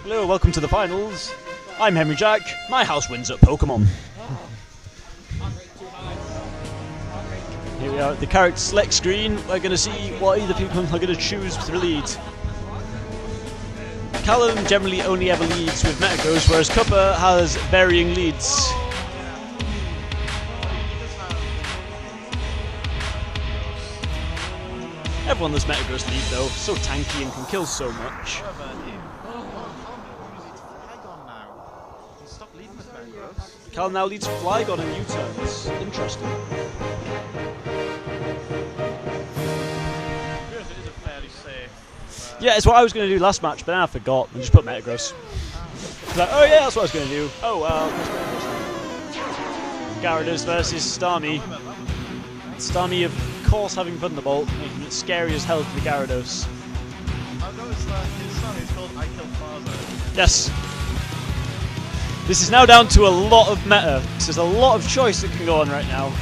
Hello, welcome to the finals. I'm Henry Jack. My house wins at Pokémon. Here we are at the character select screen. We're going to see what either people are going to choose to lead. Callum generally only ever leads with Metagross, whereas Cuppa has varying leads. Everyone does Metagross lead though, so tanky and can kill so much. Callum now leads Flygon and U-turns. Interesting. Yeah, it's what I was going to do last match, but then I forgot and just put Metagross. Like, oh yeah, that's what I was going to do. Oh well. Gyarados versus Starmie. Starmie, of course, having Thunderbolt, making it scary as hell for the Gyarados. I've noticed that his song is called I Kill Father. Yes. This is now down to a lot of meta. There's a lot of choice that can go on right now.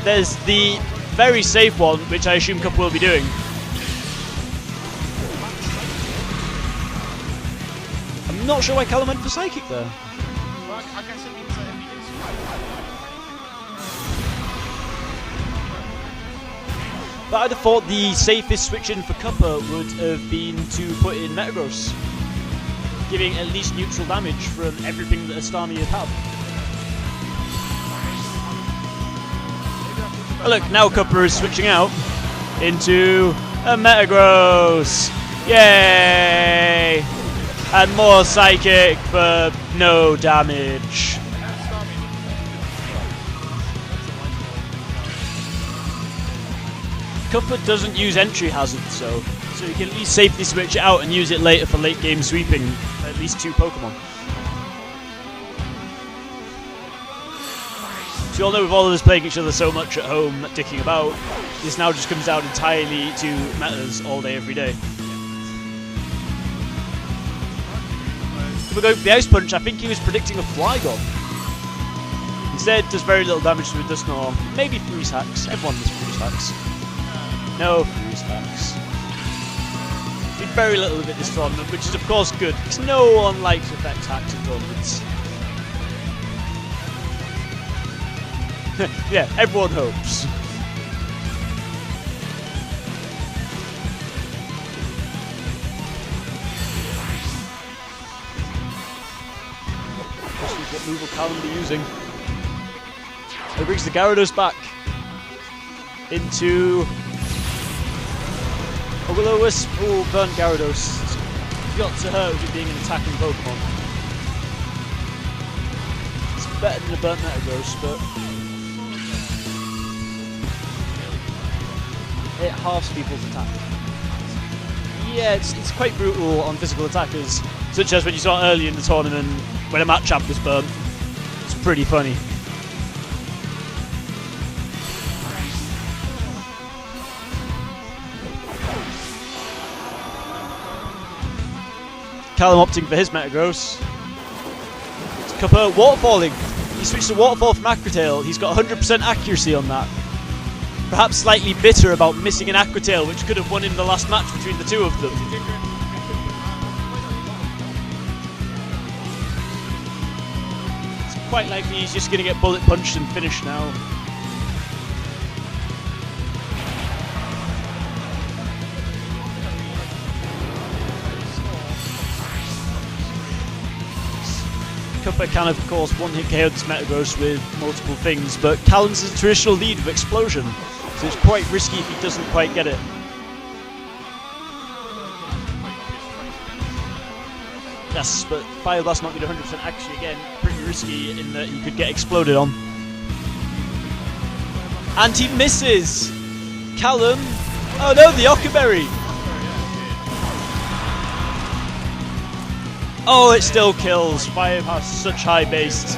There's the very safe one, which I assume Cuppa will be doing. I'm not sure why Callum went for Psychic there. Well, I guess it means that if he gets But I'd have thought the safest switch in for Cuppa would have been to put in Metagross, giving at least neutral damage from everything that a Starmie would have. Oh look, now Cuppa is switching out into a Metagross! Yay! And more Psychic for no damage. Cuppa doesn't use entry hazards, so you can at least safely switch it out and use it later for late game sweeping at least 2 Pokemon. So you all know with all of us playing each other so much at home, dicking about, this now just comes down entirely to metas all day, every day. If we go for the Ice Punch, I think he was predicting a Flygon. Instead, does very little damage to a Dusknoir. Maybe Freeze Hacks. Everyone does Freeze Hacks. No Freeze Hacks. Did very little of it this tournament, which is of course good, because no one likes effect hacks in tournaments. Yeah, everyone hopes. What move will Callum be using? It brings the Gyarados back into a Will-O-Wisp. Oh, burnt Gyarados. It's got to hurt with it being an attacking Pokemon. It's better than a burnt Metagross, but it halves people's attack. Yeah, it's quite brutal on physical attackers, such as when you saw early in the tournament when a Machamp was burnt. It's pretty funny. Callum opting for his Metagross. It's Cuppa waterfalling. He switched to Waterfall from Aqua Tail. He's got 100% accuracy on that. Perhaps slightly bitter about missing an Aqua Tail, which could have won him the last match between the two of them. It's quite likely he's just going to get bullet punched and finish now. Cuppa can of course one-hit KO this Metagross with multiple things, but Callum's a traditional lead with Explosion, so it's quite risky if he doesn't quite get it. Yes, but Fire Blast not being 100% actually again, pretty risky in that he could get exploded on. And he misses! Callum! Oh no, the Ockerberry! Oh, it still kills. Fire has such high base.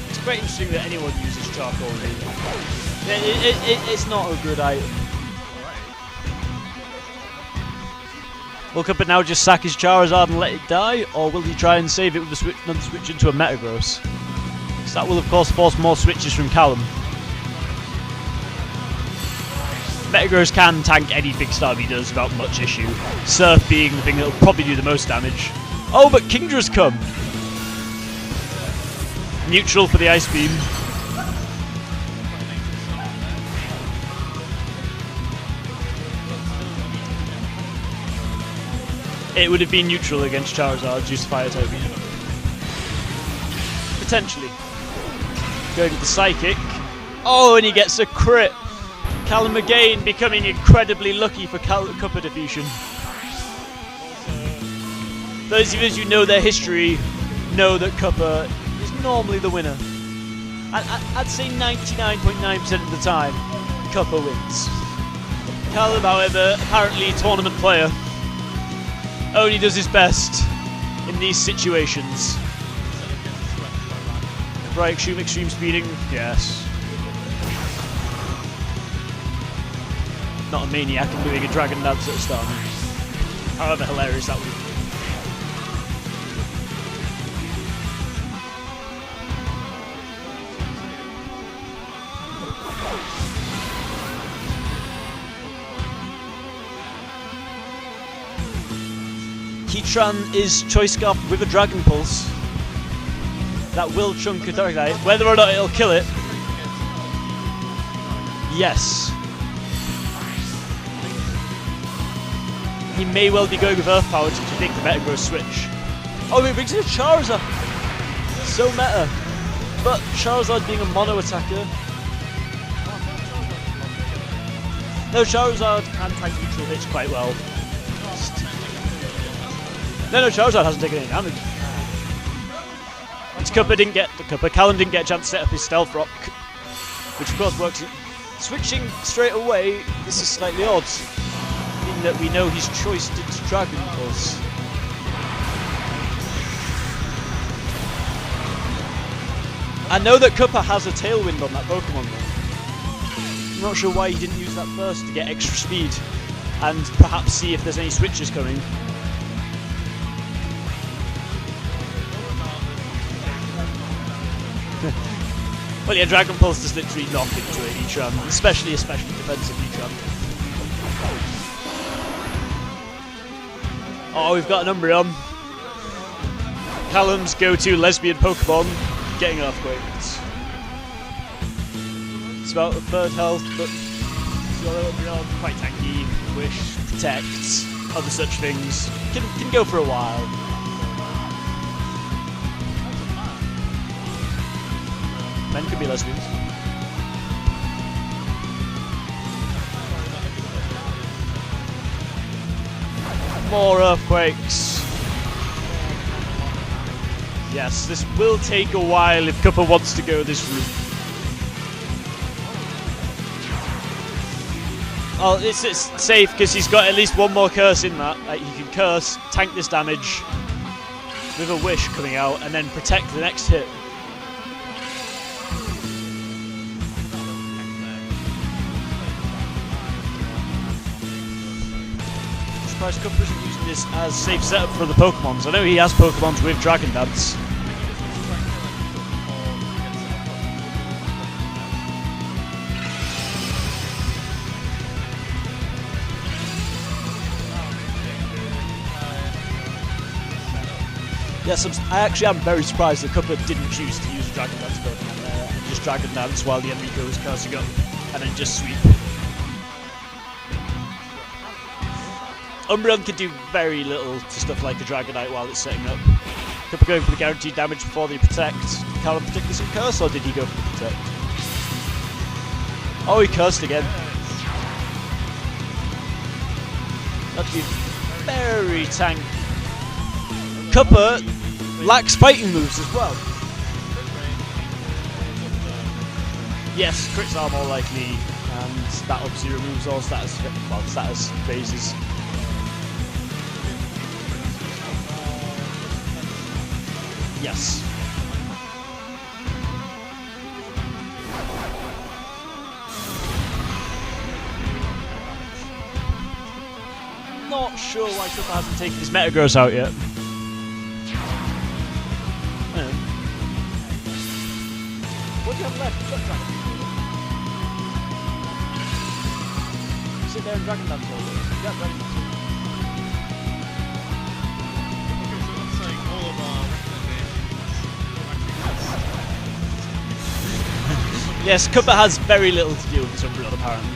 It's quite interesting that anyone uses charcoal. It's not a good item. Will Cuppa now just sack his Charizard and let it die, or will he try and save it with another switch into a Metagross? So that will of course force more switches from Callum. Metagross can tank any big stab he does without much issue, Surf being the thing that will probably do the most damage. Oh, but Kingdra's come! Neutral for the Ice Beam. It would have been neutral against Charizard due to Fire typing. Potentially. Going with the Psychic. Oh, and he gets a crit! Callum again becoming incredibly lucky for Cuppa defeation. Those of us who know their history know that Cuppa is normally the winner. I'd say 99.9% of the time, Cuppa wins. Callum, however, apparently a tournament player, only does his best in these situations. Right, extreme speeding, yes. Not a maniac and doing a Dragon Dance at the start. However hilarious that would be. Heatran is Choice Scarf with a Dragon Pulse. That will chunk a Darkrai. Whether or not it'll kill it. Yes. He may well be going with Earth Power to make the Metagross switch. Oh, he brings in a Charizard! So meta. But Charizard being a mono attacker. No, Charizard can tank neutral hits quite well. No, Charizard hasn't taken any damage. It's Cuppa didn't get the Cuppa. Callum didn't get a chance to set up his Stealth Rock, which of course works. Switching straight away, this is slightly odd, in that we know he's choiced into Dragon Pulse. I know that Cuppa has a Tailwind on that Pokémon though. I'm not sure why he didn't use that first to get extra speed, and perhaps see if there's any switches coming. Well, yeah, Dragon Pulse does literally knock into an Heatran, especially defensive Heatran. Oh, we've got an Umbreon. Callum's go-to lesbian Pokemon, getting Earthquakes. It's about a third health, but it's got Umbreon, quite tanky, Wish, Protect, other such things. Can go for a while. Men could be lesbians. More Earthquakes. Yes, this will take a while if Cuppa wants to go this route. Oh, it's safe because he's got at least one more curse in that. He can curse, tank this damage with a Wish coming out, and then protect the next hit. Cuppa isn't using this as safe setup for the Pokemons. I know he has Pokemons with Dragon Dance. Yes, I actually am very surprised that Cuppa didn't choose to use a Dragon Dance Pokemon there and just Dragon Dance while the enemy goes cursing up and then just sweep. Umbreon can do very little to stuff like a Dragonite while it's setting up. Cuppa going for the guaranteed damage before they protect. Callum protecting some curse, or did he go for the protect? Oh, he cursed again. That'd be very tank. Cuppa lacks fighting moves as well. Yes, crits are more likely, and that obviously removes all status phases. Yes. Not Not sure why Cuppa hasn't taken his Metagross out yet. What do you have left? Sit there and Dragon Dance all day. Yeah, Dragon Dance. Okay, so that's like all of our recommendations. Yes, Cuppa has very little to do with this Umbreon apparently.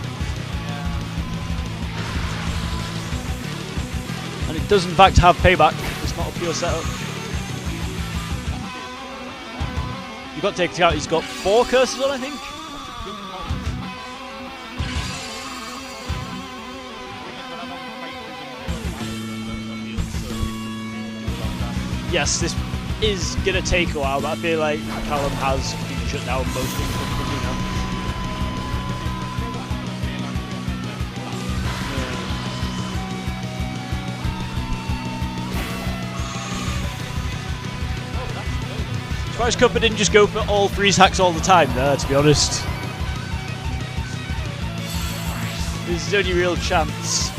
And it does in fact have payback. It's not a pure setup. You've got to take out, he's got 4 curses on, I think. Yes, this is going to take a while, but I feel like Callum has been shut down most things from now. As far as Cuppa didn't just go for all freeze hacks all the time there, to be honest. This is his only real chance.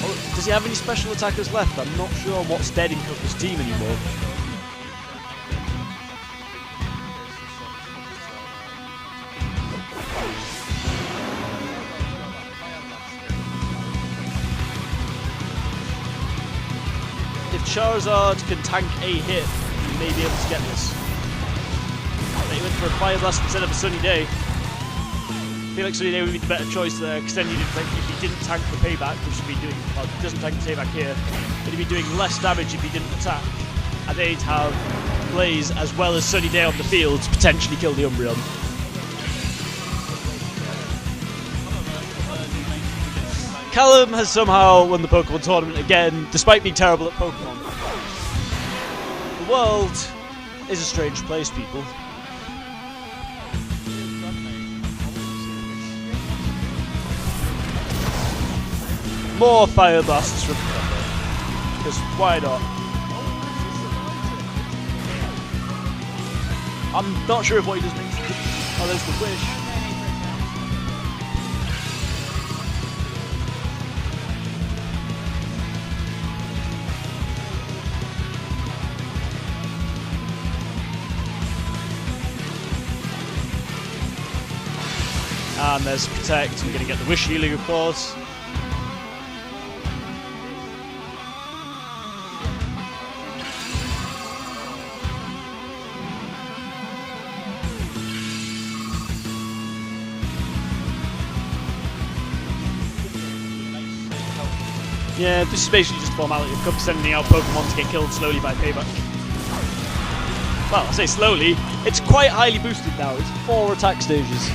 Oh, does he have any special attackers left? I'm not sure what's dead in Cuppa's team anymore. If Charizard can tank a hit, he may be able to get this. But he went for a Fire Blast instead of a Sunny Day. I feel like Sunny Day would be the better choice there, because then you'd think if he didn't tank the payback, which he'd be doing, well, he doesn't tank the payback here, but he'd be doing less damage if he didn't attack. And they'd have Blaze as well as Sunny Day on the field to potentially kill the Umbreon. Callum has somehow won the Pokemon tournament again, despite being terrible at Pokemon. The world is a strange place, people. More Fire Blasts from Cuppa, because why not? I'm not sure if what he does makes sense. Oh, there's the wish. And there's Protect. We're going to get the Wish healing, of course. Yeah, this is basically just a formality of Cuppa sending out Pokemon to get killed slowly by payback. Well, I say slowly, it's quite highly boosted now, it's 4 attack stages.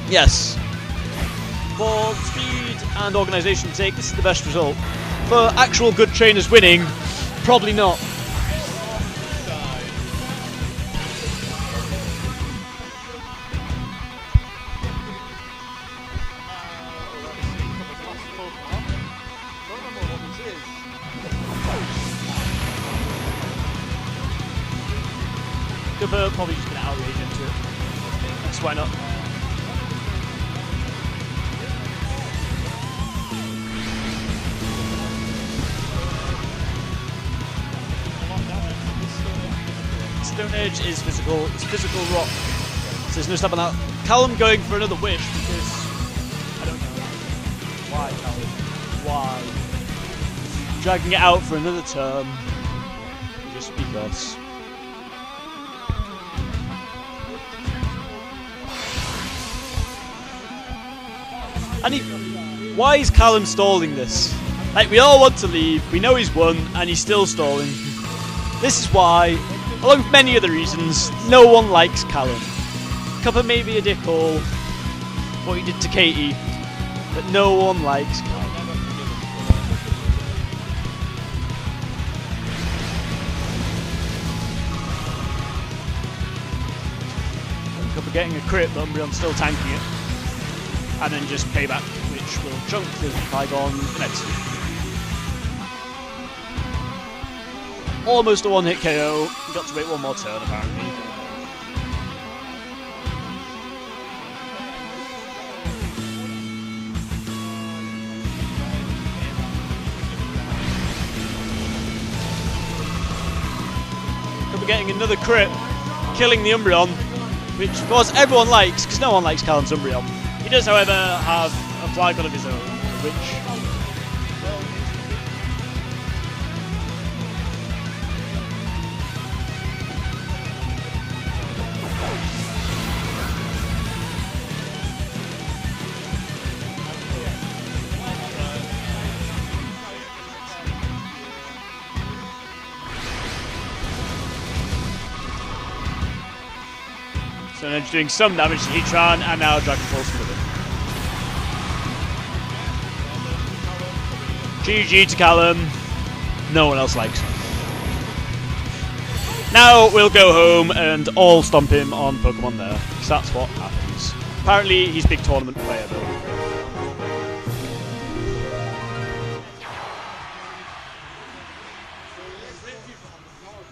Yes. For speed and organisation's sake, this is the best result. For actual good trainers winning, probably not. Cuppa probably just going to outrage into it. That's why not. Stone Edge is physical, it's physical rock. So there's no stop on that. Callum going for another wish because I don't know. Why, Callum? Why? Dragging it out for another turn. Just because. And why is Callum stalling this? Like, we all want to leave, we know he's won, and he's still stalling. This is why, along with many other reasons, no one likes Callum. Cuppa may be a dickhole, what he did to Katie, but no one likes Callum. Cuppa getting a crit, but Umbreon's still tanking it. And then just payback, which will chunk the Flygon immensely. Almost a one-hit KO. Got to wait one more turn, apparently. for getting another crit, killing the Umbreon, which of course everyone likes, because no one likes Callum's Umbreon. He does, however, have a Flygon of his own, which... So now just doing some damage to Heatran, and now Dragon Pulse with him. GG to Callum. No one else likes him. Now we'll go home and all stomp him on Pokemon there, because that's what happens. Apparently he's a big tournament player though.